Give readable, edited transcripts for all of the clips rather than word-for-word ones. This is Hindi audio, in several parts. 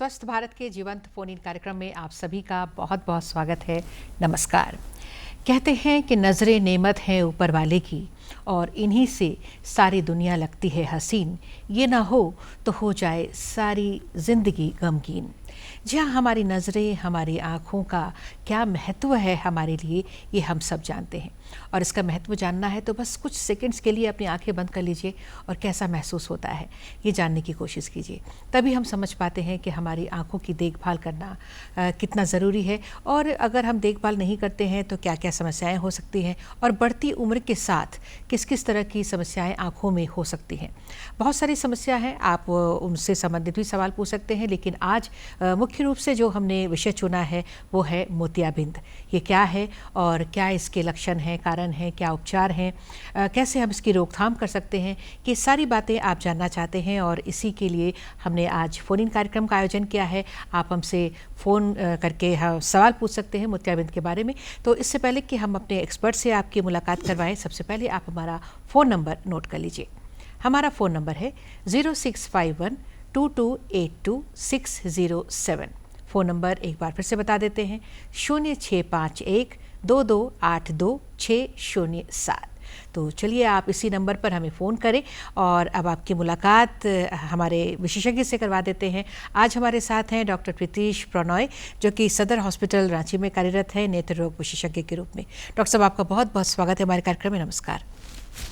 स्वस्थ भारत के जीवंत फोन इन कार्यक्रम में आप सभी का बहुत बहुत स्वागत है। नमस्कार। कहते हैं कि नज़रें नेमत हैं ऊपर वाले की और इन्हीं से सारी दुनिया लगती है हसीन। ये ना हो तो हो जाए सारी ज़िंदगी गमगीन। जी हाँ, हमारी नज़रें, हमारी आँखों का क्या महत्व है हमारे लिए, ये हम सब जानते हैं। और इसका महत्व जानना है तो बस कुछ सेकंड्स के लिए अपनी आंखें बंद कर लीजिए और कैसा महसूस होता है ये जानने की कोशिश कीजिए। तभी हम समझ पाते हैं कि हमारी आँखों की देखभाल करना कितना ज़रूरी है, और अगर हम देखभाल नहीं करते हैं तो क्या क्या समस्याएं हो सकती हैं, और बढ़ती उम्र के साथ किस किस तरह की समस्याएं आँखों में हो सकती हैं। बहुत सारी समस्या हैं, आप उनसे संबंधित भी सवाल पूछ सकते हैं, लेकिन आज मुख्य रूप से जो हमने विषय चुना है वो है मोतियाबिंद। ये क्या है और क्या इसके लक्षण हैं, कारण हैं, क्या उपचार हैं, कैसे हम इसकी रोकथाम कर सकते हैं, ये सारी बातें आप जानना चाहते हैं। और इसी के लिए हमने आज फ़ोन इन कार्यक्रम का आयोजन किया है। आप हमसे फ़ोन करके सवाल पूछ सकते हैं मोतियाबिंद के बारे में। तो इससे पहले कि हम अपने एक्सपर्ट से आपकी मुलाकात करवाएं, सबसे पहले आप हमारा फ़ोन नंबर नोट कर लीजिए। हमारा फ़ोन नंबर है 0651228607। फ़ोन नंबर एक बार फिर से बता देते हैं, 065122822607। तो चलिए आप इसी नंबर पर हमें फ़ोन करें और अब आपकी मुलाकात हमारे विशेषज्ञ से करवा देते हैं। आज हमारे साथ हैं डॉक्टर प्रीतीश प्रणॉय, जो कि सदर हॉस्पिटल रांची में कार्यरत है नेत्र रोग विशेषज्ञ के रूप में। डॉक्टर साहब, आपका बहुत बहुत स्वागत है हमारे कार्यक्रम में। नमस्कार।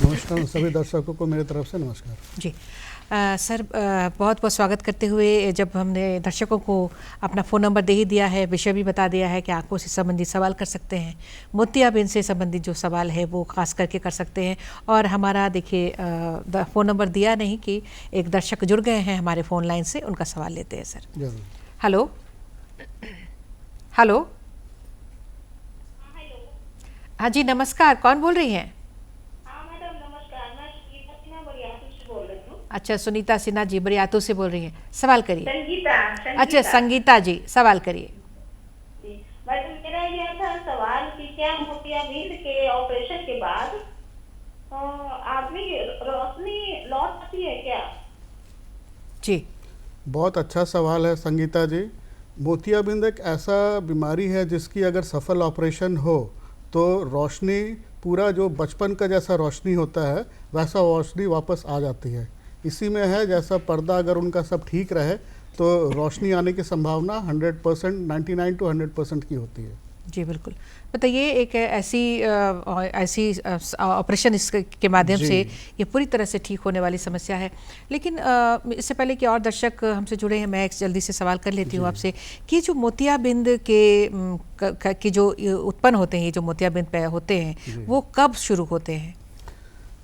नमस्कार सभी दर्शकों को मेरे तरफ से नमस्कार जी। सर, बहुत बहुत स्वागत करते हुए, जब हमने दर्शकों को अपना फ़ोन नंबर दे ही दिया है, विषय भी बता दिया है कि आंखों से संबंधित सवाल कर सकते हैं, मोतियाबिंद से संबंधित जो सवाल है वो खास करके कर सकते हैं। और हमारा देखिए फ़ोन नंबर दिया नहीं कि एक दर्शक जुड़ गए हैं हमारे फ़ोन लाइन से, उनका सवाल लेते हैं सर। Hello hello. हाँ जी, नमस्कार। कौन बोल रही हैं? अच्छा, सुनीता सिन्हा जी बरियातू से बोल रही हैं। सवाल करिए। संगीता। अच्छा, संगीता जी सवाल करिए। मेरा यह था सवाल कि क्या मोतियाबिंद के ऑपरेशन के बाद आदमी रोशनी लौट आती है क्या? जी, बहुत अच्छा सवाल है संगीता जी। मोतियाबिंद एक ऐसा बीमारी है जिसकी अगर सफल ऑपरेशन हो तो रोशनी, पूरा जो बचपन का जैसा रोशनी होता है वैसा रोशनी वापस आ जाती है। इसी में है, जैसा पर्दा अगर उनका सब ठीक रहे तो रोशनी आने की संभावना 100%, 99 to 100% की होती है। जी बिल्कुल। बताइए, एक ऐसी ऑपरेशन इसके माध्यम से ये पूरी तरह से ठीक होने वाली समस्या है, लेकिन इससे पहले कि और दर्शक हमसे जुड़े हैं, मैं एक जल्दी से सवाल कर लेती हूँ आपसे कि जो मोतियाबिंद के जो उत्पन्न होते हैं, ये जो मोतियाबिंद पे होते हैं, वो कब शुरू होते हैं?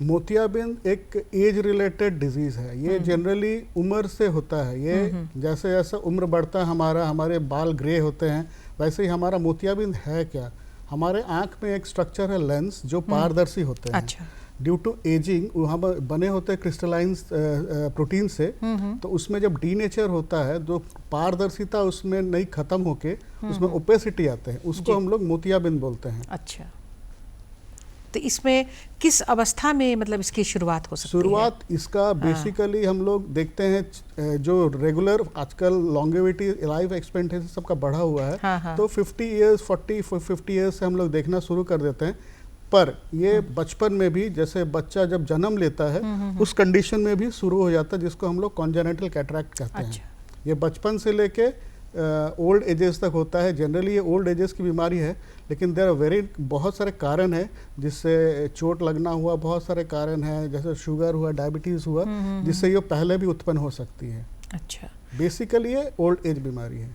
मोतियाबिंद एक एज रिलेटेड डिजीज़ है। ये जनरली उम्र से होता है। ये जैसे जैसे उम्र बढ़ता है, हमारे बाल ग्रे होते हैं, वैसे ही हमारा मोतियाबिंद है क्या, हमारे आँख में एक स्ट्रक्चर है लेंस, जो पारदर्शी होते हैं। अच्छा। ड्यू टू एजिंग वहाँ बने होते हैं क्रिस्टलाइन प्रोटीन से, तो उसमें जब डीनेचर होता है, जो पारदर्शिता उसमें नहीं खत्म होके उसमें ओपेसिटी आते हैं, उसको हम लोग मोतियाबिंद बोलते हैं। अच्छा, तो इसमें किस अवस्था में मतलब इसकी शुरुआत हो सकती है? शुरुआत इसका बेसिकली हम लोग देखते हैं, जो रेगुलर आजकल लॉन्गेविटी, लाइफ एक्सपेक्टेंसी सबका बढ़ा हुआ है। तो 50 ईयर्स 50 ईयर्स से हम लोग देखना शुरू कर देते हैं। पर ये बचपन में भी, जैसे बच्चा जब जन्म लेता है उस कंडीशन में भी शुरू हो जाता है, जिसको हम लोग कॉन्जेनिटल कैटरैक्ट कहते हैं। ये बचपन से लेके ओल्ड एजेस तक होता है। जनरली ये ओल्ड एजेस की बीमारी है, लेकिन देयर आर बहुत सारे कारण हैं, जिससे चोट लगना हुआ, बहुत सारे कारण हैं, जैसे शुगर हुआ, डायबिटीज़ हुआ, जिससे ये पहले भी उत्पन्न हो सकती है। अच्छा, बेसिकली ये ओल्ड एज बीमारी है।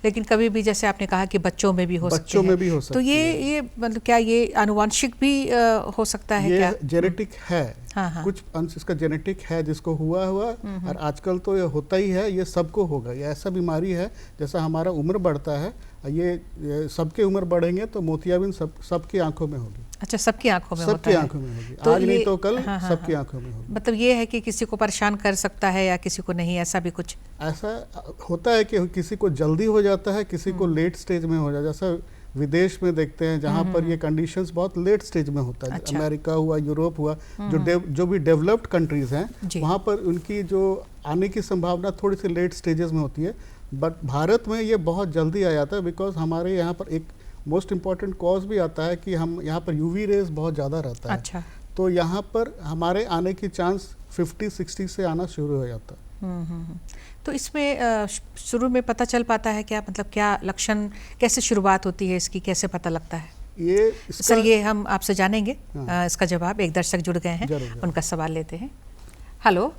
लेकिन कभी भी, जैसे आपने कहा कि बच्चों में भी हो सकती है। बच्चों में भी हो सकती तो है। ये मतलब क्या ये आनुवांशिक भी हो सकता है? ये क्या जेनेटिक है? हाँ। कुछ अंश इसका जेनेटिक है, जिसको हुआ और आजकल तो ये होता ही है, ये सबको होगा। ये ऐसा बीमारी है, जैसा हमारा उम्र बढ़ता है, ये सबके उम्र बढ़ेंगे तो मोतियाबिंद सबकी आंखों में होगी। अच्छा, सबकी आंखों में होता है? सबकी आंखों में होगी, तो आज नहीं तो कल सबकी आंखों में होगी। मतलब ये है कि किसी को परेशान कर सकता है या किसी को नहीं, ऐसा भी कुछ? ऐसा होता है कि किसी को जल्दी हो जाता है, किसी को लेट स्टेज में हो जाता है। जैसा विदेश में देखते हैं जहाँ पर ये कंडीशंस बहुत लेट स्टेज में होता है। अच्छा। अमेरिका हुआ, यूरोप हुआ, जो भी डेवलप्ड कंट्रीज हैं वहाँ पर उनकी जो आने की संभावना थोड़ी सी लेट स्टेजेस में होती है। बट भारत में ये बहुत जल्दी आ जाता है बिकॉज हमारे यहाँ पर एक मोस्ट इम्पॉर्टेंट कॉज भी आता है कि हम यहाँ पर यूवी रेज बहुत ज़्यादा रहता है। अच्छा। तो यहाँ पर हमारे आने की चांस 50-60 से आना शुरू हो जाता है। तो इसमें शुरू में पता चल पाता है क्या, मतलब क्या लक्षण, कैसे शुरुआत होती है इसकी, कैसे पता लगता है? ये सर ये हम आपसे जानेंगे इसका जवाब। एक दर्शक जुड़ गए हैं, उनका सवाल लेते हैं। हेलो।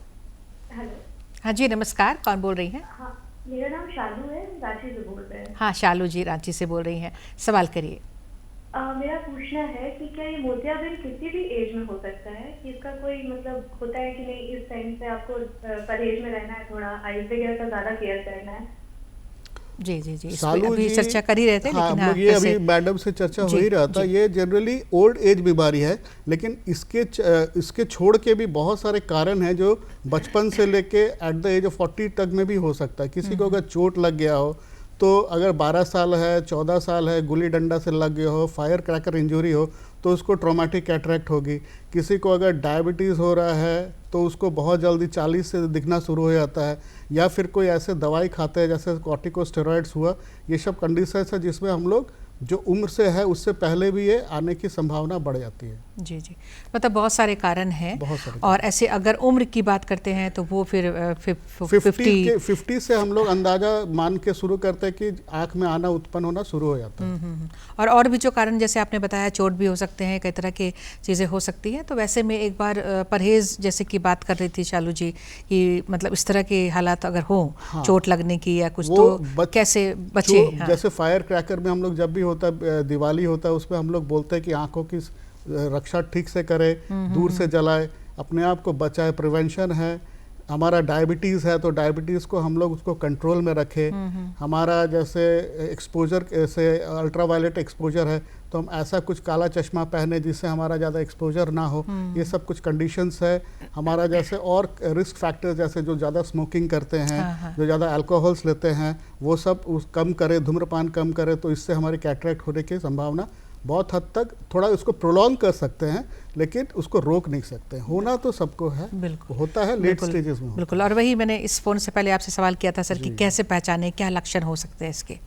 हाँ जी नमस्कार, कौन बोल रही हैं? हाँ, मेरा नाम शालू है, रांची से बोल रहे हैं। हाँ शालू जी रांची से बोल रही हैं, सवाल करिए। मेरा पूछना है कि क्या ये मोतियाबिंद किसी भी एज में हो सकता है, कि इसका कोई मतलब होता है कि नहीं इस टाइम से आपको परहेज में रहना है, थोड़ा आयुर्वेद वगैरह का ज्यादा केयर करना है? जी जी जी, इस पे अभी चर्चा कर ही रहे थे। हाँ, लेकिन हाँ, ये अभी मैडम से चर्चा हो ही रहा था। ये जनरली ओल्ड एज बीमारी है, लेकिन इसके छोड़ के भी बहुत सारे कारण हैं जो बचपन से लेके एट द एज ऑफ 40 तक में भी हो सकता है। किसी को अगर चोट लग गया हो, तो अगर 12 साल है, 14 साल है, गुल्ली डंडा से लग गया हो, फायर क्रैकर इंजरी हो, तो उसको ट्रॉमेटिक कैटरेक्ट होगी। किसी को अगर डायबिटीज़ हो रहा है तो उसको बहुत जल्दी 40 से दिखना शुरू हो जाता है। या फिर कोई ऐसे दवाई खाते हैं जैसे कॉर्टिकोस्टेरॉइड्स हुआ, ये सब कंडीशंस है जिसमें हम लोग जो उम्र से है उससे पहले भी ये आने की संभावना बढ़ जाती है। जी जी, मतलब बहुत सारे कारण हैं। बहुत सारे और ऐसे अगर उम्र की बात करते हैं तो वो फिर 50 से हम लोग अंदाजा मान के शुरू करते हैं कि आँख में आना उत्पन्न होना शुरू हो जाता है। और भी जो कारण जैसे आपने बताया, चोट भी हो सकते हैं, कई तरह की चीज़ें हो सकती हैं। तो वैसे में एक बार परहेज जैसे कि बात कर रही थी शालू जी कि मतलब इस तरह के हालात अगर हो, चोट लगने की या कुछ, तो कैसे बचे? जैसे फायर क्रैकर में हम लोग जब भी होता है, दिवाली होता है, उसमें हम लोग बोलते हैं कि आंखों की रक्षा ठीक से करे, दूर से जलाए, अपने आप को बचाए, प्रिवेंशन है। हमारा डायबिटीज़ है तो डायबिटीज़ को हम लोग उसको कंट्रोल में रखें। हमारा जैसे एक्सपोजर से अल्ट्रावायलेट एक्सपोजर है तो हम ऐसा कुछ काला चश्मा पहने जिससे हमारा ज़्यादा एक्सपोजर ना हो। ये सब कुछ कंडीशंस है। हमारा जैसे और रिस्क फैक्टर्स जैसे जो ज़्यादा स्मोकिंग करते हैं, जो ज़्यादा अल्कोहल्स लेते हैं, वो सब कम करें, धूम्रपान कम करें, तो इससे हमारी कैटरेक्ट होने की संभावना बहुत हद तक थोड़ा उसको प्रोलॉन्ग कर सकते हैं, लेकिन उसको रोक नहीं सकते। होना तो सबको है, बिल्कुल होता है, लेट स्टेजेस में। बिल्कुल। और वही मैंने इस फोन से पहले आपसे सवाल किया था सर कि कैसे पहचाने, क्या लक्षण हो सकते हैं इसके?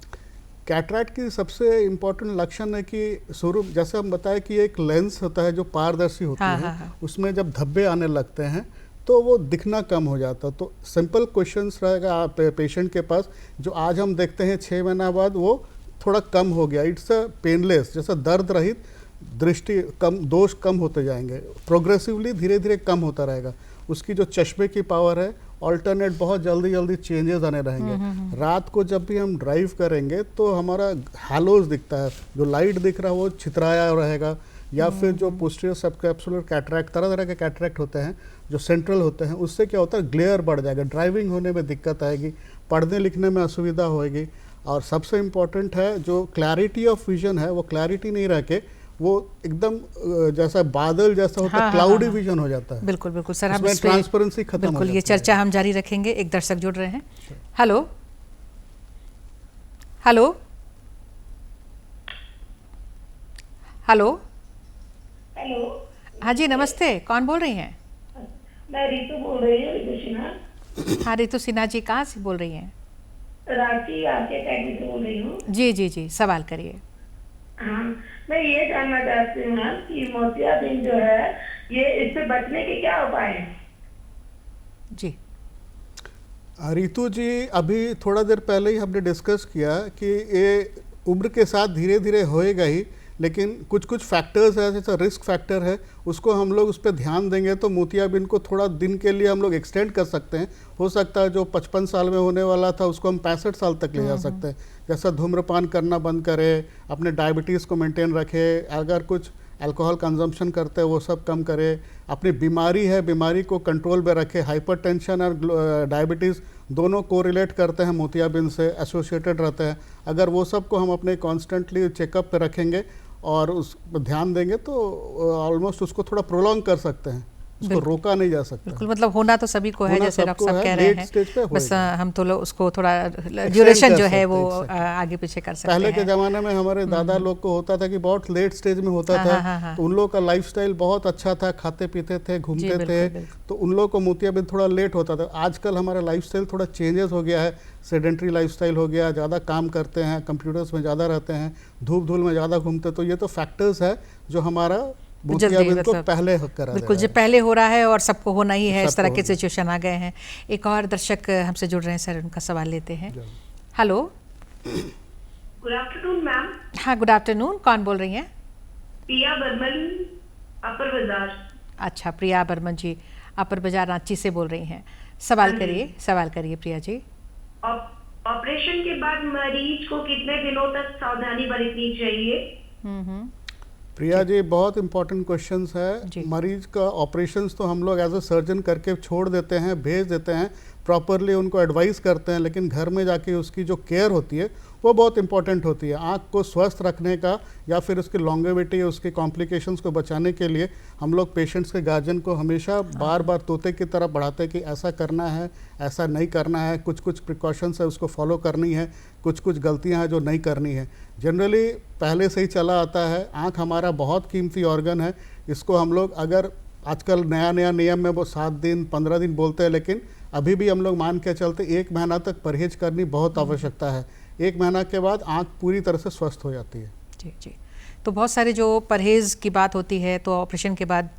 कैटरेक्ट की सबसे इम्पोर्टेंट लक्षण है कि स्वरूप, जैसे हम बताएं कि एक लेंस होता है जो पारदर्शी होती है, उसमें जब धब्बे आने लगते हैं तो वो दिखना कम हो जाता है। तो सिंपल क्वेश्चंस रहेगा पेशेंट के पास, जो आज हम देखते हैं 6 महीना बाद वो थोड़ा कम हो गया, इट्स अ पेनलेस, जैसा दर्द रहित दृष्टि कम, दोष कम होते जाएंगे, प्रोग्रेसिवली धीरे धीरे कम होता रहेगा। उसकी जो चश्मे की पावर है, ऑल्टरनेट बहुत जल्दी जल्दी चेंजेस आने रहेंगे। रात को जब भी हम ड्राइव करेंगे तो हमारा हैलोज दिखता है, जो लाइट दिख रहा है वो छितराया रहेगा। या फिर जो पोस्टीरियर सबकैप्सुलर कैटरेक्ट, तरह तरह के कैटरेक्ट होते हैं जो सेंट्रल होते हैं, उससे क्या होता है, ग्लेयर बढ़ जाएगा, ड्राइविंग होने में दिक्कत आएगी, पढ़ने लिखने में असुविधा होएगी। और सबसे इम्पोर्टेंट है जो क्लैरिटी ऑफ विजन है, वो क्लैरिटी नहीं रह के वो एकदम जैसा बादल जैसा होता है, क्लाउडी विजन हो जाता है। बिल्कुल बिल्कुल सर, हम ट्रांसपेरेंसी खत्म हो जाती है। बिल्कुल, ये चर्चा हम जारी रखेंगे। एक दर्शक जुड़ रहे हैं। Hello hello hello hello. हाँ जी नमस्ते, कौन बोल रही हैं? मैं रितु बोल रही हूँ, रितु सिन्हा। हाँ रितु सिन्हा जी, कहाँ से बोल रही हैं? रांची आपके अकेडमी से बोल रही हूँ। जी जी जी, सवाल करिए। हाँ, मैं ये जानना चाहती हूँ मैम कि मोतियाबिंद जो है, ये इससे बचने के क्या उपाय हैं? जी रितु जी, अभी थोड़ा देर पहले ही हमने डिस्कस किया कि ये उम्र के साथ धीरे धीरे होएगा ही, लेकिन कुछ कुछ फैक्टर्स है, जैसा रिस्क फैक्टर है, उसको हम लोग उस पर ध्यान देंगे तो मोतियाबिंद को थोड़ा दिन के लिए हम लोग एक्सटेंड कर सकते हैं। हो सकता है जो 55 साल में होने वाला था उसको हम 65 साल तक ले जा सकते हैं। जैसा धूम्रपान करना बंद करें, अपने डायबिटीज़ को मेंटेन रखें, अगर कुछ अल्कोहल कंजम्पशन करते हैं वो सब कम करें, अपनी बीमारी है बीमारी को कंट्रोल में रखें। हाइपरटेंशन और डायबिटीज़ दोनों कोरिलेट करते हैं, मोतियाबिंद से एसोसिएटेड रहते हैं। अगर वो सब को हम अपने कॉन्स्टेंटली चेकअप पे रखेंगे और उस पर ध्यान देंगे तो ऑलमोस्ट उसको थोड़ा प्रोलॉन्ग कर सकते हैं, उसको रोका नहीं जा सकता। बिल्कुल, मतलब होना तो सभी को है, जैसे डॉक्टर साहब कह रहे हैं, बस हम तो उसको थोड़ा ड्यूरेशन जो है वो आगे पीछे कर सकते हैं। पहले के ज़माने में हमारे दादा लोग को होता था कि बहुत लेट स्टेज में होता था, तो उन लोग का लाइफस्टाइल बहुत अच्छा था, खाते पीते थे, घूमते थे, तो उन लोग को मोतियाबिंद थोड़ा लेट होता था। आजकल हमारा लाइफस्टाइल थोड़ा चेंजेस हो गया है, सेडेंट्री लाइफस्टाइल हो गया, ज़्यादा काम करते हैं, कंप्यूटर्स में ज़्यादा रहते हैं, धूप धूल में ज़्यादा घूमते, तो ये तो फैक्टर्स है जो हमारा मोतियाबिंद को पहले करा बिल्कुल जो पहले हो रहा है और सबको होना ही है, इस तरह के सिचुएशन आ गए हैं। एक और दर्शक हमसे जुड़ रहे हैं सर, उनका सवाल लेते हैं। Hello, good afternoon ma'am. हाँ, गुड आफ्टरनून, कौन बोल रही हैं? प्रिया बर्मन, अपर बाजार। अच्छा, प्रिया बर्मन जी अपर बाजार रांची से बोल रही हैं। सवाल करिए प्रिया जी। ऑपरेशन के बाद मरीज को कितने दिनों तक सावधानी बरतनी चाहिए? प्रिया जी, बहुत इंपॉर्टेंट क्वेश्चंस है। मरीज का ऑपरेशंस तो हम लोग एज अ सर्जन करके छोड़ देते हैं, भेज देते हैं, प्रॉपरली उनको एडवाइस करते हैं, लेकिन घर में जाके उसकी जो केयर होती है वो बहुत इंपॉर्टेंट होती है। आँख को स्वस्थ रखने का या फिर उसकी लॉन्गेविटी, उसके कॉम्प्लिकेशंस को बचाने के लिए हम लोग पेशेंट्स के गार्जियन को हमेशा बार बार तोते की तरह बढ़ाते हैं कि ऐसा करना है, ऐसा नहीं करना है, कुछ कुछ प्रिकॉशंस है उसको फॉलो करनी है, कुछ कुछ गलतियां हैं जो नहीं करनी है। जनरली पहले से ही चला आता है, आँख हमारा बहुत कीमती ऑर्गन है, इसको हम लोग अगर आजकल नया नया नियम में वो 7 दिन 15 दिन बोलते हैं, लेकिन अभी भी हम लोग मान के चलते 1 महीना तक परहेज करनी बहुत आवश्यकता है। 1 महीना के बाद आँख पूरी तरह से स्वस्थ हो जाती है। जी, तो बहुत सारे जो परहेज़ की बात होती है तो ऑपरेशन के बाद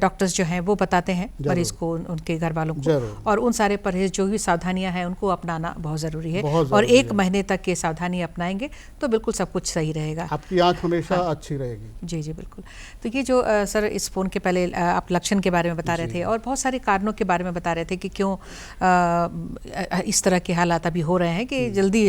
डॉक्टर्स जो हैं वो बताते हैं मरीज को, उनके घर वालों को, और उन सारे परहेज जो भी सावधानियां हैं उनको अपनाना बहुत ज़रूरी है। और 1 महीने तक ये सावधानी अपनाएंगे तो बिल्कुल सब कुछ सही रहेगा, आपकी आंख हमेशा अच्छी रहेगी। जी बिल्कुल। तो ये जो सर इस फ़ोन के पहले आप लक्षण के बारे में बता रहे थे और बहुत सारे कारणों के बारे में बता रहे थे कि क्यों इस तरह के हालात अभी हो रहे हैं कि जल्दी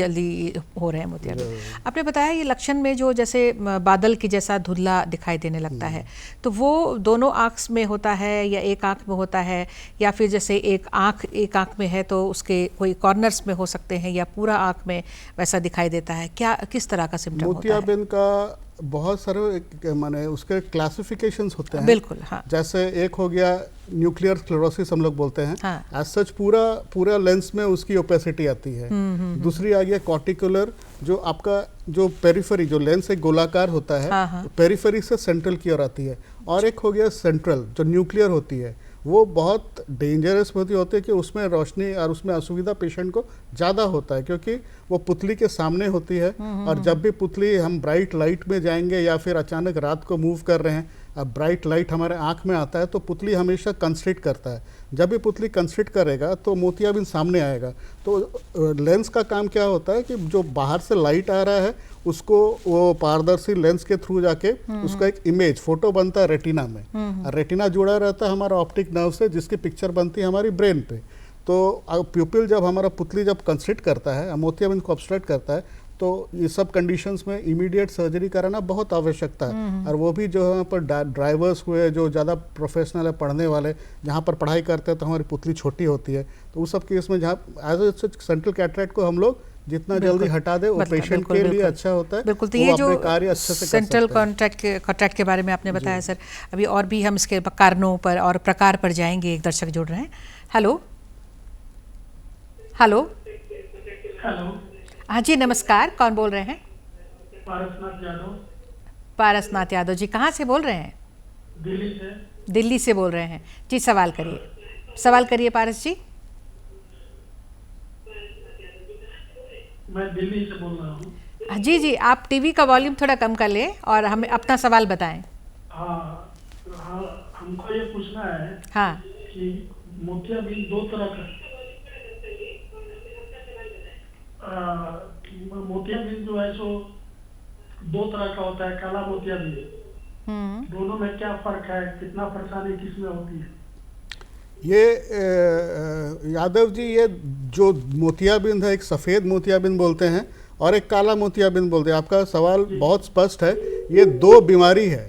हो रहे हैं मोतियाबिंद। आपने बताया ये लक्षण में जो जैसे बादल की जैसा धुंधला दिखाई देने लगता है, तो वो दोनों आँख में होता है या एक आंख में होता है, या फिर जैसे एक आंख में है तो उसके कोई कॉर्नर्स में हो सकते हैं, या पूरा आंख में वैसा दिखाई देता है? क्या किस तरह का सिम्टम होता है? मोतियाबिंद का बहुत सारे माने उसके क्लासिफिकेशंस होते हैं। बिल्कुल, हाँ। जैसे एक हो गया न्यूक्लियर स्क्लेरोसिस हम लोग बोलते हैं, एज सच पूरा लेंस में उसकी ओपेसिटी आती है। दूसरी आ गया कॉर्टिकुलर, जो आपका जो पेरिफेरी, जो लेंस एक गोलाकार होता है, पेरिफेरी से सेंट्रल की ओर आती है। और एक हो गया सेंट्रल, जो न्यूक्लियर होती है, वो बहुत डेंजरस होती है कि उसमें रोशनी और उसमें असुविधा पेशेंट को ज़्यादा होता है, क्योंकि वो पुतली के सामने होती है। और जब भी पुतली हम ब्राइट लाइट में जाएंगे या फिर अचानक रात को मूव कर रहे हैं, अब ब्राइट लाइट हमारे आँख में आता है तो पुतली हमेशा कंस्ट्रिक्ट करता है। जब भी पुतली कंस्ट्रिक्ट करेगा तो मोतियाबिंद सामने आएगा। तो लेंस का काम क्या होता है कि जो बाहर से लाइट आ रहा है उसको वो पारदर्शी लेंस के थ्रू जाके उसका एक इमेज फोटो बनता है रेटिना में। रेटिना जुड़ा रहता है हमारा ऑप्टिक नर्व से, जिसकी पिक्चर बनती है हमारी ब्रेन पे। तो प्यूपिल जब हमारा पुतली जब कंस्ट्रिक्ट करता है, मोतियाबिंद को ऑब्स्ट्रक्ट करता है, तो ये सब कंडीशंस में इमीडिएट सर्जरी कराना बहुत आवश्यकता है। और वो भी जो यहाँ पर ड्राइवर्स हुए जो ज़्यादा प्रोफेशनल है, पढ़ने वाले, जहाँ पर पढ़ाई करते हैं तो हमारी पुतली छोटी होती है, तो उस सब केस में जहाँ एज सेंट्रल कैटरेक्ट को हम लोग जितना जल्दी हटा दे वो पेशेंट के लिए अच्छा होता है। बिल्कुल। तो ये जो सेंट्रल कॉन्ट्रैक्ट के बारे में आपने बताया सर, अभी और भी हम इसके कारणों पर और प्रकार पर जाएंगे। एक दर्शक जुड़ रहे हैं। हेलो, हाँ जी, नमस्कार, कौन बोल रहे हैं? पारसनाथ यादव जी, कहाँ से बोल रहे हैं? दिल्ली से बोल रहे हैं जी। सवाल करिए पारस जी। मैं दिल्ली से बोल रहा हूँ। जी, आप टीवी का वॉल्यूम थोड़ा कम कर लें और हमें अपना सवाल बताएं। हाँ, हमको ये पूछना है कि मोतियाबिंद 2 तरह का, मोतियाबिंद जो है सो 2 तरह का होता है, काला मोतियाबिंद। दोनों में क्या फर्क है, कितना परेशानी किसमें होती है? ये यादव जी, ये जो मोतियाबिंद है, एक सफ़ेद मोतियाबिंद बोलते हैं और एक काला मोतियाबिंद बोलते हैं। आपका सवाल बहुत स्पष्ट है। ये 2 बीमारी है।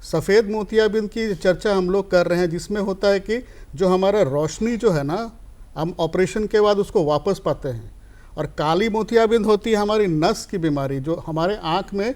सफ़ेद मोतियाबिंद की चर्चा हम लोग कर रहे हैं, जिसमें होता है कि जो हमारा रोशनी जो है ना, हम ऑपरेशन के बाद उसको वापस पाते हैं। और काली मोतियाबिंद होती है हमारी नस की बीमारी, जो हमारे आँख में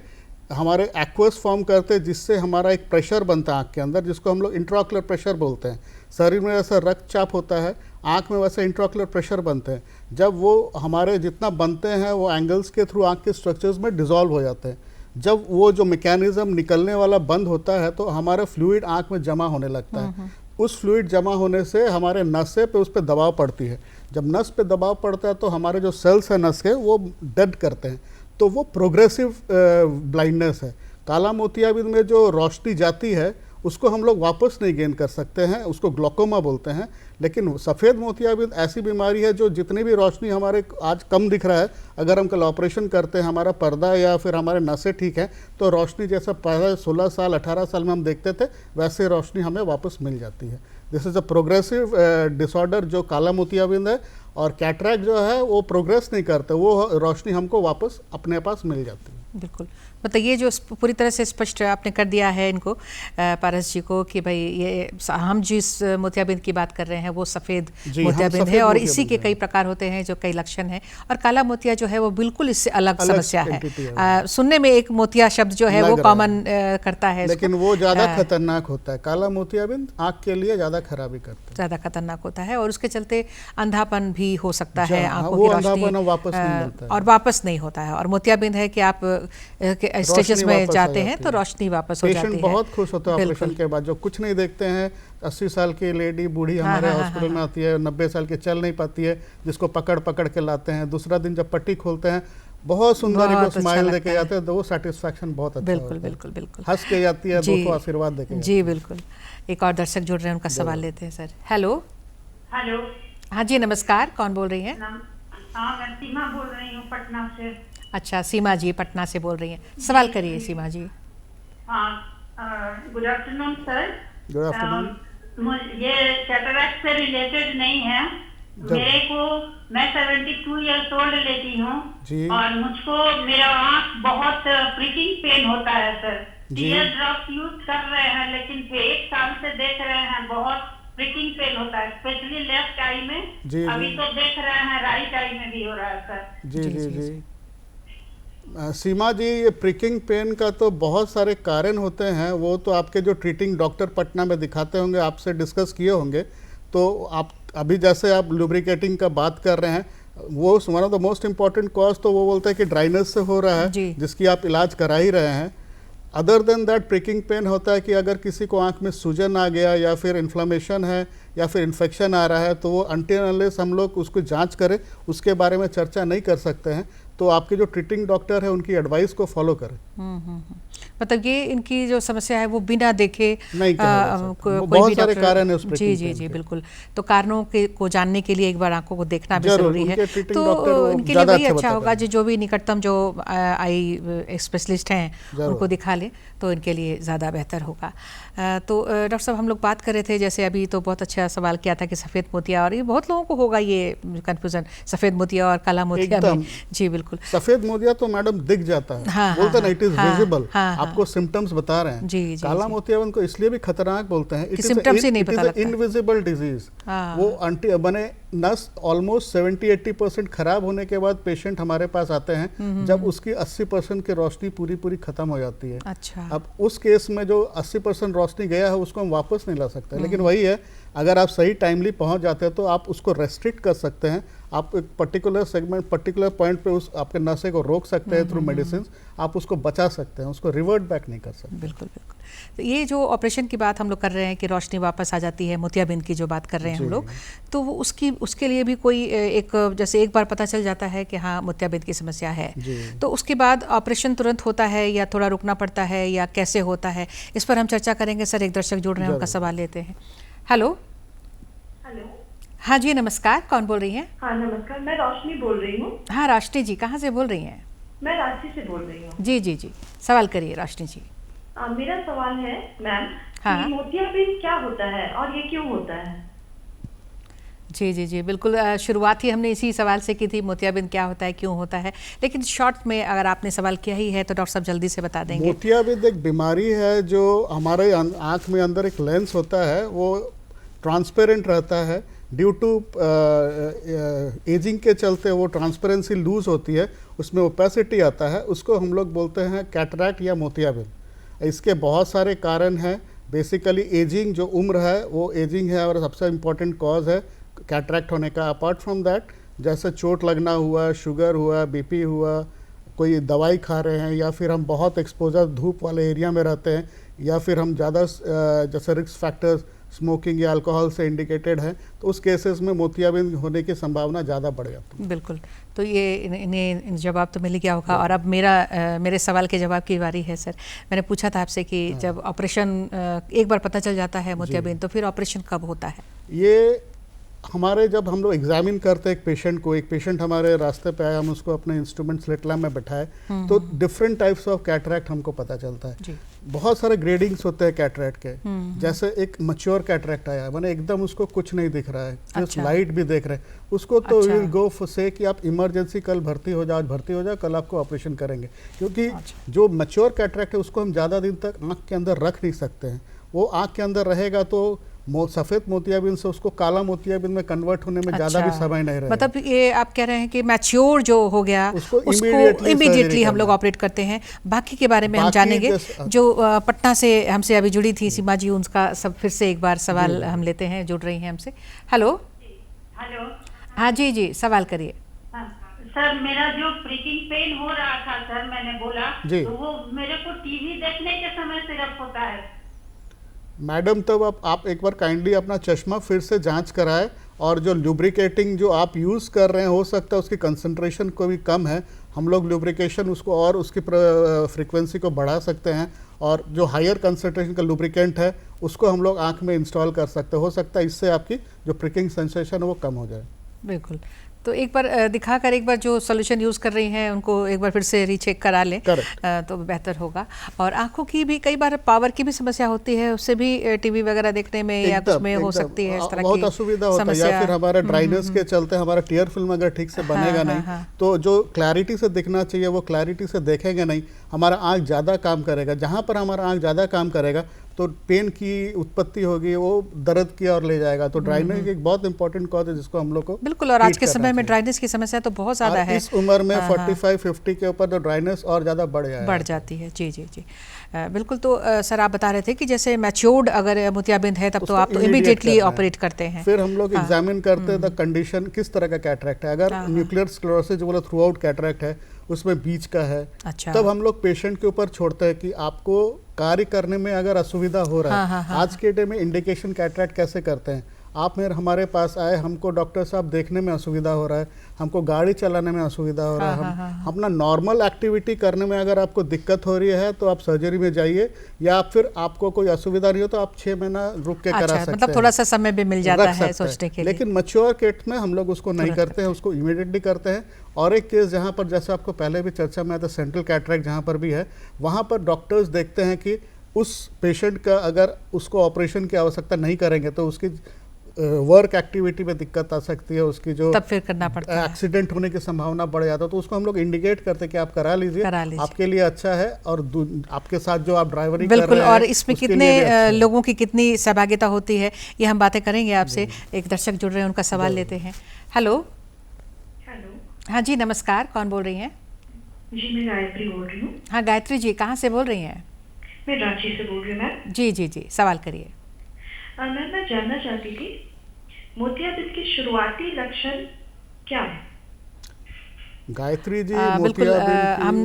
हमारे एक्वस फॉर्म करते हैं, जिससे हमारा एक प्रेशर बनता है आँख के अंदर, जिसको हम लोग इंट्राओकुलर प्रेशर बोलते हैं। शरीर में जैसा रक्तचाप होता है, आँख में वैसे इंट्राओकुलर प्रेशर बनते हैं। जब वो हमारे जितना बनते हैं वो एंगल्स के थ्रू आँख के स्ट्रक्चर्स में डिसॉल्व हो जाते हैं। जब वो जो मैकेनिज्म निकलने वाला बंद होता है तो हमारा फ्लूइड आँख में जमा होने लगता है। उस फ्लूइड जमा होने से हमारे नसें पे उस पर दबाव पड़ती है। जब नस पे दबाव पड़ता है तो हमारे जो सेल्स हैं नस के वो डेड करते हैं, तो वो प्रोग्रेसिव ब्लाइंडनेस है। काला मोतियाबिंद में जो रोशनी जाती है उसको हम लोग वापस नहीं गेन कर सकते हैं, उसको ग्लोकोमा बोलते हैं। लेकिन सफ़ेद मोतियाबिंद ऐसी बीमारी है जो जितनी भी रोशनी हमारे आज कम दिख रहा है, अगर हम कल ऑपरेशन करते हैं, हमारा पर्दा या फिर हमारे नसें ठीक है, तो रोशनी जैसा पहले 16 साल 18 साल में हम देखते थे वैसे रोशनी हमें वापस मिल जाती है। This is a progressive disorder जो काला मोतियाबिंद है। और कैटरैक्ट जो है वो प्रोग्रेस नहीं करते, वो रोशनी हमको वापस अपने पास मिल जाती है। बिल्कुल, मतलब ये जो पूरी तरह से स्पष्ट आपने कर दिया है इनको, पारस जी को, कि भाई ये हम जिस मोतियाबिंद की बात कर रहे हैं वो सफ़ेद मोतियाबिंद है और इसी के कई प्रकार होते हैं जो कई लक्षण हैं। और काला मोतिया जो है वो बिल्कुल इससे अलग समस्या है। सुनने में एक मोतिया शब्द जो है वो कॉमन करता है, लेकिन वो ज़्यादा खतरनाक होता है। काला मोतियाबिंद आँख के लिए ज़्यादा खराबी करता है, ज़्यादा खतरनाक होता है और उसके चलते अंधापन भी हो सकता है, आंखों की रोशनी वापस नहीं मिलता है। और वापस नहीं होता है। और मोतियाबिंद है कि आप स्टेजेस में जाते हैं तो रोशनी वापस हो जाती है। पेशेंट बहुत खुश होता है ऑपरेशन के बाद, जो कुछ नहीं देखते हैं। 80 साल की लेडी बूढ़ी हमारे हॉस्पिटल में आती है, 90 साल की चल नहीं पाती है, जिसको पकड़ पकड़ के लाते हैं। दूसरा दिन जब पट्टी खोलते हैं बहुत सुंदर एक स्माइल देके जाते हैं, तो वो सेटिस्फैक्शन बहुत अच्छा बिल्कुल बिल्कुल बिल्कुल हंस के जाती है, दो आशीर्वाद देके। जी बिल्कुल। एक और दर्शक जुड़ रहे हैं, उनका सवाल लेते हैं। Sir hello. हेलो। हाँ जी नमस्कार, कौन बोल रही हैं? हाँ मैं सीमा बोल रही हूँ पटना से। अच्छा सीमा जी पटना से बोल रही हैं, सवाल करिए सीमा जी। हाँ good afternoon sir. Good afternoon. ये कैटरैक्ट से रिलेटेड नहीं है मेरे को। मैं 72 ईयर्स ओल्ड लेती हूँ और मुझको मेरा आँख बहुत प्रिकिंग पेन होता है सर। टीयर ड्रॉप यूज कर रहे हैं लेकिन 1 साल से देख रहे हैं बहुत प्रिकिंग पेन होता है, स्पेशली लेफ्ट आई में। अभी तो देख रहे हैं राइट आई में भी हो रहा है सर। जी जी जी सीमा जी, ये प्रिकिंग पेन का तो बहुत सारे कारण होते हैं। वो तो आपके जो ट्रीटिंग डॉक्टर पटना में दिखाते होंगे, आपसे डिस्कस किए होंगे। तो आप अभी जैसे आप लुब्रिकेटिंग का बात कर रहे हैं, वो one of the most important cause तो वो बोलते हैं कि ड्राइनेस से हो रहा है, जिसकी आप इलाज करा ही रहे हैं। Other than that pricking pain होता है कि अगर किसी को आंख में सूजन आ गया या फिर इन्फ्लेमेशन है या फिर इन्फेक्शन आ रहा है, तो वो अनटिल अनलेस हम लोग उसको जांच करें उसके बारे में चर्चा नहीं कर सकते हैं। तो आपके जो ट्रीटिंग डॉक्टर है उनकी एडवाइस को फॉलो करें। मतलब ये इनकी जो समस्या है वो बिना देखे नहीं बहुत सारे कारण है उस जी जी जी बिल्कुल। तो कारणों को जानने के लिए एक बार आंखों को देखना भी जरूरी है। तो इनके लिए वही अच्छा होगा जो भी निकटतम जो आई स्पेशलिस्ट हैं उनको दिखा लें तो इनके लिए ज़्यादा बेहतर होगा। तो डॉक्टर साहब हम लोग बात कर रहे थे, जैसे अभी तो बहुत अच्छा सवाल किया था कि सफ़ेद मोतिया, और ये बहुत लोगों को होगा ये कन्फ्यूज़न सफ़ेद मोतिया और काला मोतिया में। जी बिल्कुल। सफ़ेद मोतिया तो मैडम दिख जाता है, बोलते हैं इट इज विजिबल, आपको सिम्टम्स बता रहे हैं। जी जी। काला मोतियाबिंद को इसलिए भी खतरनाक बोलते हैं, इट इज इनविजिबल डिजीज। वो बने नस ऑलमोस्ट 70-80% खराब होने के बाद पेशेंट हमारे पास आते हैं जब उसकी 80% की रोशनी पूरी खत्म हो जाती है। अच्छा। अब उस केस में जो 80% रोशनी गया है उसको हम वापस नहीं ला सकते। लेकिन वही है, अगर आप सही टाइमली पहुंच जाते हैं तो आप उसको रेस्ट्रिक्ट कर सकते हैं। आप एक पर्टिकुलर सेगमेंट पर्टिकुलर पॉइंट पे उस आपके नशे को रोक सकते हैं थ्रू मेडिसिन। आप उसको बचा सकते हैं, उसको रिवर्ट बैक नहीं कर सकते। बिल्कुल बिल्कुल। तो ये जो ऑपरेशन की बात हम लोग कर रहे हैं कि रोशनी वापस आ जाती है, मोतियाबिंद की जो बात कर रहे हैं हम लोग, तो वो उसके लिए भी कोई एक जैसे एक बार पता चल जाता है कि हाँ मोतियाबिंद की समस्या है, तो उसके बाद ऑपरेशन तुरंत होता है या थोड़ा रुकना पड़ता है या कैसे होता है, इस पर हम चर्चा करेंगे। सर एक दर्शक जुड़ रहे हैं, उनका सवाल लेते हैं। हेलो। हाँ जी नमस्कार, कौन बोल रही हैं? हाँ नमस्कार, मैं रोशनी बोल रही हूँ। हाँ रोशनी जी, कहाँ से बोल रही हैं? मैं रांची से बोल रही हूँ। जी जी जी, सवाल करिए रोशनी जी। मेरा सवाल है मैम, हाँ। कि मोतियाबिंद क्या होता है और ये क्यों होता है? जी जी जी बिल्कुल। शुरुआत ही हमने इसी सवाल से की थी, मोतियाबिंद क्या होता है, क्यों होता है, लेकिन शॉर्ट में अगर आपने सवाल किया ही है तो डॉक्टर साहब जल्दी से बता देंगे। मोतियाबिंद एक बीमारी है जो हमारे आँख में अंदर एक लेंस होता है, वो ट्रांसपेरेंट रहता है। ड्यू टू एजिंग के चलते वो ट्रांसपेरेंसी लूज होती है, उसमें ओपेसिटी आता है, उसको हम लोग बोलते हैं कैटरैक्ट या मोतियाबिंद। इसके बहुत सारे कारण हैं। बेसिकली एजिंग, जो उम्र है वो एजिंग है और सबसे इम्पोर्टेंट कॉज है कैटरैक्ट होने का। अपार्ट फ्रॉम दैट, जैसे चोट लगना हुआ, शुगर हुआ, बीपी हुआ, कोई दवाई खा रहे हैं, या फिर हम बहुत एक्सपोजर धूप वाले एरिया में रहते हैं, या फिर हम ज़्यादा जैसे रिस्क फैक्टर्स स्मोकिंग या अल्कोहल से इंडिकेटेड है, तो उस केसेस में मोतियाबिंद होने की संभावना ज़्यादा बढ़ जाती है। बिल्कुल। तो ये इन्हें जवाब तो मिल गया होगा। और अब मेरे सवाल के जवाब की बारी है सर। मैंने पूछा था आपसे कि जब ऑपरेशन एक बार पता चल जाता है मोतियाबिंद, तो फिर ऑपरेशन कब होता है? ये हमारे जब हम लोग एग्जामिन करते हैं एक पेशेंट को, एक पेशेंट हमारे रास्ते पे आया, हम उसको अपने इंस्ट्रूमेंट स्लिट लैम्प में बैठाए, तो डिफरेंट टाइप्स ऑफ कैटरैक्ट हमको पता चलता है। बहुत सारे ग्रेडिंग्स होते हैं कैटरैक्ट के। जैसे एक मैच्योर कैटरैक्ट आया, मैंने एकदम उसको कुछ नहीं दिख रहा है, जस्ट लाइट भी देख रहे हैं, उसको तो विल गो से कि आप इमरजेंसी कल भर्ती हो जाओ, आज भर्ती हो जाओ, कल आपको ऑपरेशन करेंगे। क्योंकि जो मैच्योर कैटरैक्ट है उसको हम ज़्यादा दिन तक आँख के अंदर रख नहीं सकते हैं। वो आँख के अंदर रहेगा तो सफ़ेद मोतियाबिंद से उसको काला मोतियाबिंद में कन्वर्ट होने में ज़्यादा भी समय नहीं रहेगा। मतलब ये आप कह रहे हैं कि मैच्योर जो हो गया उसको इमीडिएटली हम लोग ऑपरेट करते हैं। बाकी के बारे में हम जानेंगे। जो पटना से हमसे अभी जुड़ी थी सीमा जी, उनका सब फिर से एक बार सवाल हम लेते हैं, जुड़ रही हैं हमसे। हेलो। हेलो। हाँ जी, सवाल करिए। सर, मेरा जो प्रिकिंग पेन हो रहा था सर, मैंने बोला तो वो मेरे को टीवी देखने के समय सिर्फ होता है। मैडम, तब आप एक बार काइंडली अपना चश्मा फिर से जांच कराएं, और जो लुब्रिकेटिंग जो आप यूज़ कर रहे हैं, हो सकता है उसकी कंसंट्रेशन को भी कम है। हम लोग लुब्रिकेशन उसको और उसकी फ्रीक्वेंसी को बढ़ा सकते हैं, और जो हायर कंसंट्रेशन का लुब्रिकेंट है उसको हम लोग आँख में इंस्टॉल कर सकते हैं। हो सकता है इससे आपकी जो प्रिकिंग सेंसेशन है वो कम हो जाए। बिल्कुल। तो एक बार दिखाकर एक बार जो सोल्यूशन यूज़ कर रही हैं उनको एक बार फिर से रीचेक करा लें तो बेहतर होगा। और आंखों की भी कई बार पावर की भी समस्या होती है, उससे भी टीवी वगैरह देखने में या कुछ में हो सकती है, इस तरह बहुत असुविधा होता है। या फिर हमारा ड्राइनेस के चलते हमारा टीयर फिल्म अगर ठीक से बनेगा नहीं, तो जो क्लैरिटी से दिखना चाहिए वो क्लैरिटी से देखेंगे नहीं, हमारा आँख ज़्यादा काम करेगा। जहाँ पर हमारा आँख ज़्यादा काम करेगा तो पेन की उत्पत्ति होगी, वो दर्द की ओर ले जाएगा। तो ड्राइनेस एक बहुत इंपॉर्टेंट कॉज है जिसको हम लोग को बिल्कुल। और आज के समय में ड्राइनेस की समस्या तो बहुत ज़्यादा है। इस उम्र में 45-50 के ऊपर तो ड्राइनेस और ज़्यादा बढ़ जाती है। जी। बिल्कुल। तो सर आप बता रहे थे कि जैसे मैच्योर्ड अगर मोतियाबिंद है तब तो आप तो इमीडिएटली ऑपरेट करते हैं। फिर हम लोग एग्जामिन करते हैं द कंडीशन, किस तरह का कैटरैक्ट है। अगर न्यूक्लियर स्क्लेरोसिस जो बोला थ्रू आउट कैटरैक्ट है, उसमें बीच का है, तब हम लोग पेशेंट के ऊपर छोड़ते हैं कि आपको कार्य करने में अगर असुविधा हो रहा है। आज के डे में इंडिकेशन कैटरैक्ट कैसे करते हैं, आप हमारे पास आए, हमको डॉक्टर साहब देखने में असुविधा हो रहा है, हमको गाड़ी चलाने में असुविधा हो रहा है, हम अपना नॉर्मल एक्टिविटी करने में अगर आपको दिक्कत हो रही है तो आप सर्जरी में जाइए, या फिर आपको कोई असुविधा नहीं हो तो आप 6 महीना रुक के करा सकते हैं। मतलब थोड़ा सा समय भी मिल जाता है सोचने के लिए। लेकिन मैच्योर केस में हम लोग उसको नहीं करते हैं, उसको इमीडिएटली करते हैं। और एक केस जहाँ पर जैसे आपको पहले भी चर्चा में आया था, सेंट्रल कैटरैक्ट जहाँ पर भी है, वहाँ पर डॉक्टर्स देखते हैं कि उस पेशेंट का अगर उसको ऑपरेशन की आवश्यकता नहीं करेंगे तो उसकी वर्क एक्टिविटी में दिक्कत आ सकती है, उसकी जो तब फिर करना पड़ता है, एक्सीडेंट होने की संभावना बढ़ जाता है। तो उसको हम लोग इंडिकेट करते हैं कि आप करा लीजिए, आपके लिए अच्छा है, और आपके साथ जो आप ड्राइवरी कर रहे हैं, और इसमें कितने लोगों की कितनी सहभागिता होती है, ये हम बातें करेंगे आपसे। एक दर्शक जुड़ रहे हैं, उनका सवाल लेते हैं। हेलो। हाँ जी, नमस्कार, कौन बोल रही हैं? जी, मैं गायत्री बोल रही हूँ। हाँ गायत्री जी, कहाँ से बोल रही हैं? मैं रांची से बोल रही हूँ मैम। जी, सवाल करिए। मैं जानना चाहती थी मोतियाबिंद के शुरुआती लक्षण क्या है? गायत्री जी, बिल्कुल।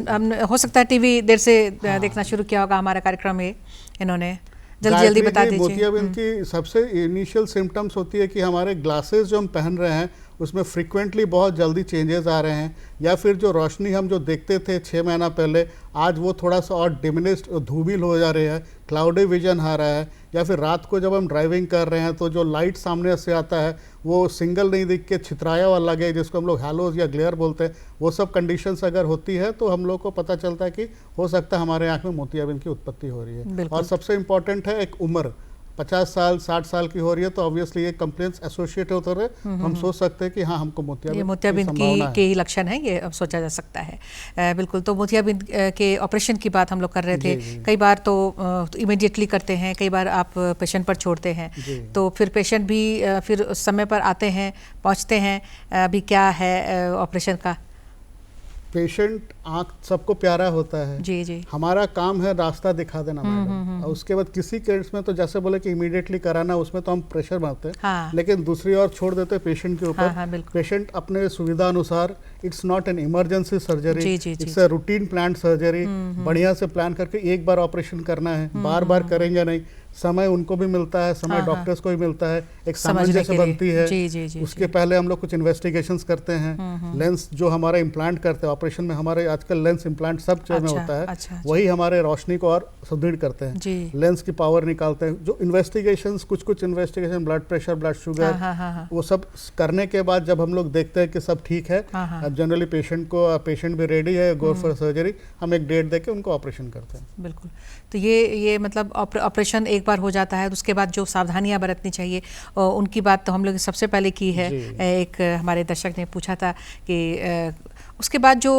हम हो सकता है टीवी देर से देखना शुरू किया होगा हमारा कार्यक्रम, इन्होंने जल्दी बता दीजिए। मोतियाबिंद की सबसे इनिशियल सिम्टम्स होती है कि हमारे ग्लासेस जो हम पहन रहे हैं उसमें फ्रीक्वेंटली बहुत जल्दी चेंजेस आ रहे हैं, या फिर जो रोशनी हम जो देखते थे 6 महीना पहले, आज वो थोड़ा सा और डिमिनिश्ड धूमिल हो जा रहे हैं, क्लाउडी विजन आ रहा है, या फिर रात को जब हम ड्राइविंग कर रहे हैं तो जो लाइट सामने से आता है वो सिंगल नहीं दिख के छितराया हुआ लगे, जिसको हम लोग हैलोज या ग्लेयर बोलते हैं। वो सब कंडीशंस अगर होती है तो हम लोग को पता चलता है कि हो सकता है हमारे आँख में मोतियाबिंद की उत्पत्ति हो रही है। और सबसे इम्पॉर्टेंट है एक उम्र, 50 साल 60 साल की हो रही है तो ऑब्वियसली ये कंप्लेंट्स एसोसिएट होते रहे, हम सोच सकते हैं कि हाँ हमको मोतियाबिंद के ही लक्षण है, ये अब सोचा जा सकता है। बिल्कुल, तो मोतियाबिंद के ऑपरेशन की बात हम लोग कर रहे थे। कई बार तो इमीडिएटली करते हैं, कई बार आप पेशेंट पर छोड़ते हैं, तो फिर पेशेंट भी फिर समय पर आते हैं, पहुँचते हैं। अभी क्या है ऑपरेशन का? पेशेंट आँख सबको प्यारा होता है, जी जी, हमारा काम है रास्ता दिखा देना मैडम। और उसके बाद किसी केस में तो जैसे बोले कि इमीडिएटली कराना, उसमें तो हम प्रेशर मारते हैं, हाँ। लेकिन दूसरी ओर छोड़ देते हैं पेशेंट के ऊपर। हाँ, पेशेंट अपने सुविधा अनुसार, it's not an emergency surgery, it's a routine plan surgery. बढ़िया से प्लान करके एक बार ऑपरेशन करना है, बार बार करेंगे नहीं। समय उनको भी मिलता है, समय डॉक्टर्स को भी मिलता है, एक सामंजस्य बनती है। जी, उसके पहले हम लोग कुछ इन्वेस्टिगेशंस करते हैं। लेंस जो हमारे इम्प्लांट करते हैं ऑपरेशन में, हमारे आजकल लेंस इम्प्लांट सब चीज में होता है, वही हमारे रोशनी को और सुदृढ़ करते हैं, लेंस की पावर निकालते हैं। जो इन्वेस्टिगेशंस कुछ investigation, blood pressure, blood sugar, वो सब करने के बाद जब हम लोग देखते हैं कि सब ठीक है, जनरली पेशेंट भी रेडी है गो फॉर सर्जरी, हम एक डेट देके उनको ऑपरेशन करते हैं। बिल्कुल, तो ये मतलब ऑपरेशन एक बार हो जाता है, तो उसके बाद जो सावधानियां बरतनी चाहिए उनकी बात तो हम लोग सबसे पहले की है। एक हमारे दर्शक ने पूछा था कि उसके बाद जो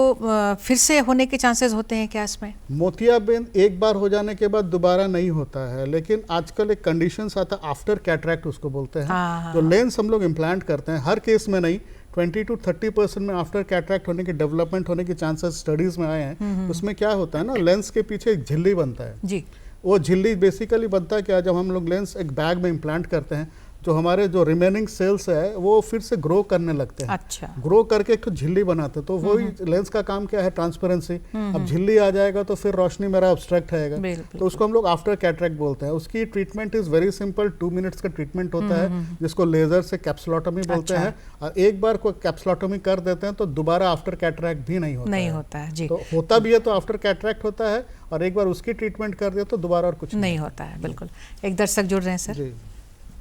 फिर से होने के चांसेस होते हैं क्या इसमें? मोतियाबिंद एक बार हो जाने के बाद दोबारा नहीं होता है, लेकिन आजकल एक कंडीशंस आता है आफ्टर कैटरैक्ट उसको बोलते हैं। जो लेंस हम लोग इम्प्लांट करते हैं, हर केस में नहीं, 20 to 30% में आफ्टर कैटरैक्ट होने की, डेवलपमेंट होने के चांसेस स्टडीज में आए हैं। उसमें क्या होता है ना, लेंस के पीछे एक झिल्ली बनता है जी। वो झिल्ली बेसिकली बनता है क्या, जब हम लोग लेंस एक बैग में इम्प्लांट करते हैं तो हमारे जो रिमेनिंग सेल्स है वो फिर से ग्रो करने लगते हैं। अच्छा। ग्रो करके एक झिल्ली बनाते हैं, तो वही लेंस का काम क्या है, ट्रांसपेरेंसी। अब झिल्ली आ जाएगा तो फिर रोशनी मेरा ऑब्स्ट्रक्ट रहेगा, तो उसको हम लोग आफ्टर कैटरैक्ट बोलते हैं। उसकी treatment is very simple, 2 minutes का ट्रीटमेंट होता है, जिसको लेजर से कैप्सुलोटोमी बोलते हैं। और एक बार कोई कैप्सुलोटोमी कर देते हैं तो दोबारा आफ्टर कैटरैक्ट भी नहीं होता है जी। तो होता भी है तो आफ्टर कैटरैक्ट होता है, और एक बार उसकी ट्रीटमेंट कर दिया तो दोबारा और कुछ नहीं होता है। बिल्कुल, एक दर्शक जुड़ रहे हैं sir.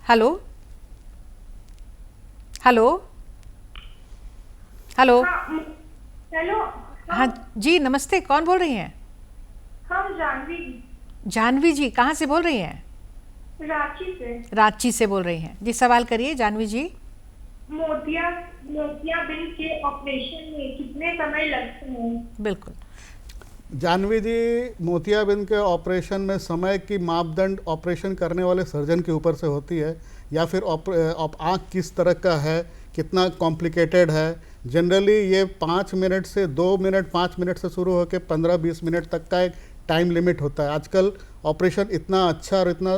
Hello hello hello hello, हाँ जी, नमस्ते, कौन बोल रही हैं? हम जानवी। जानवी जी, कहाँ से बोल रही हैं? रांची से बोल रही हैं जी। सवाल करिए जानवी जी। मोतियाबिंद के ऑपरेशन में कितने समय लगते हैं? बिल्कुल जानवी जी, मोतियाबिंद के ऑपरेशन में समय की मापदंड ऑपरेशन करने वाले सर्जन के ऊपर से होती है, या फिर आँख किस तरह का है, कितना कॉम्प्लिकेटेड है। जनरली ये 5 मिनट से 2 मिनट 5 मिनट से शुरू होकर 15-20 मिनट तक का एक टाइम लिमिट होता है। आजकल ऑपरेशन इतना अच्छा और इतना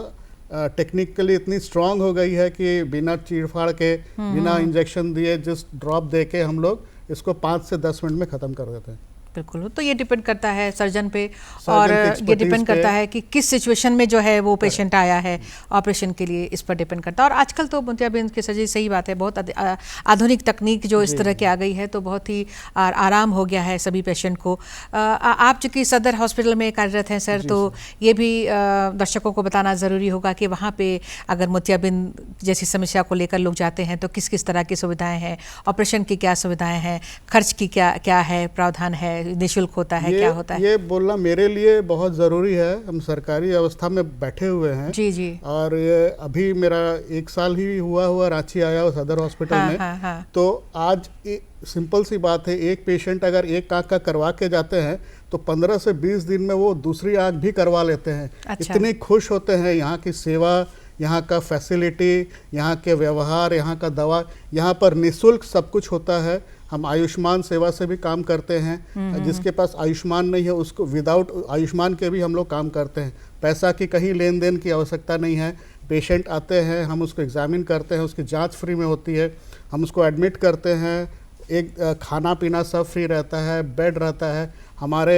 टेक्निकली इतनी स्ट्रांग हो गई है कि बिना चीरफाड़ के, बिना इंजेक्शन दिए, जस्ट ड्रॉप दे के हम लोग इसको 5 से 10 मिनट में ख़त्म कर देते हैं। बिल्कुल, तो ये डिपेंड करता है सर्जन पे, और ये डिपेंड करता है कि किस सिचुएशन में जो है वो पेशेंट आया है ऑपरेशन के लिए, इस पर डिपेंड करता है। और आजकल तो मोतियाबिंद की सर्जरी, सही बात है, बहुत आधुनिक तकनीक जो इस तरह की आ गई है, तो बहुत ही आराम हो गया है सभी पेशेंट को। आप चूँकि सदर हॉस्पिटल में कार्यरत हैं सर, तो ये भी दर्शकों को बताना ज़रूरी होगा कि वहाँ पर अगर मोतियाबिंद जैसी समस्या को लेकर लोग जाते हैं तो किस किस तरह की सुविधाएँ हैं, ऑपरेशन की क्या सुविधाएँ हैं, खर्च की क्या है, प्रावधान है, निःशुल्क होता है, क्या होता है? ये बोलना मेरे लिए बहुत ज़रूरी है। हम सरकारी अवस्था में बैठे हुए हैं जी जी, और ये अभी मेरा 1 साल ही हुआ रांची आया हो सदर हॉस्पिटल में। तो आज सिंपल सी बात है, एक पेशेंट अगर एक आँख का करवा के जाते हैं तो 15 से 20 दिन में वो दूसरी आँख भी करवा लेते हैं। अच्छा। इतनी खुश होते हैं, यहाँ की सेवा, यहाँ का फैसिलिटी, यहाँ के व्यवहार, यहाँ का दवा, यहाँ पर निःशुल्क सब कुछ होता है। हम आयुष्मान सेवा से भी काम करते हैं, जिसके पास आयुष्मान नहीं है उसको विदाउट आयुष्मान के भी हम लोग काम करते हैं। पैसा की कहीं लेन देन की आवश्यकता नहीं है। पेशेंट आते हैं, हम उसको एग्जामिन करते हैं, उसकी जांच फ्री में होती है, हम उसको एडमिट करते हैं, एक खाना पीना सब फ्री रहता है, बेड रहता है। हमारे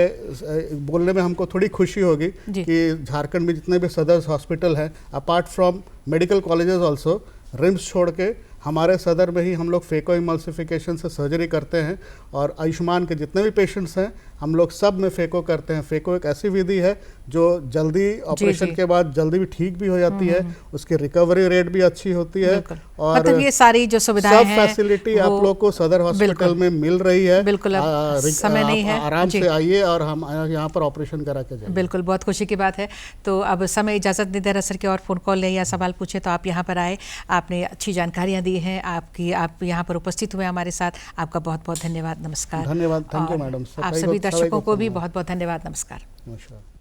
बोलने में हमको थोड़ी खुशी होगी कि झारखंड में जितने भी सदर हॉस्पिटल हैं, apart from medical colleges also, RIMS छोड़ के हमारे सदर में ही हम लोग फेको इमल्सिफिकेशन से सर्जरी करते हैं। और आयुष्मान के जितने भी पेशेंट्स हैं हम लोग सब में फेको करते हैं। फेको एक ऐसी विधि है जो जल्दी ऑपरेशन के बाद जल्दी भी ठीक भी हो जाती है, उसकी रिकवरी रेट भी अच्छी होती है, और मतलब ये सारी जो सुविधाएं सब हैं फैसिलिटी आप लोग को सदर हॉस्पिटल में मिल रही है। बिल्कुल, अब समय नहीं है, आराम से आइए और हम यहाँ पर ऑपरेशन करा के जाएंगे। बिल्कुल, बहुत खुशी की बात है। तो अब समय इजाज़त नहीं दे रहा सर कि और फ़ोन कॉल लें या सवाल पूछे, तो आप यहाँ पर आए, आपने अच्छी जानकारियाँ दी हैं, आप यहाँ पर उपस्थित हुए हमारे साथ, आपका बहुत बहुत धन्यवाद। नमस्कार। धन्यवाद, थैंक यू मैडम। आप सभी दर्शकों को भी बहुत बहुत धन्यवाद। नमस्कार। नमस्कार।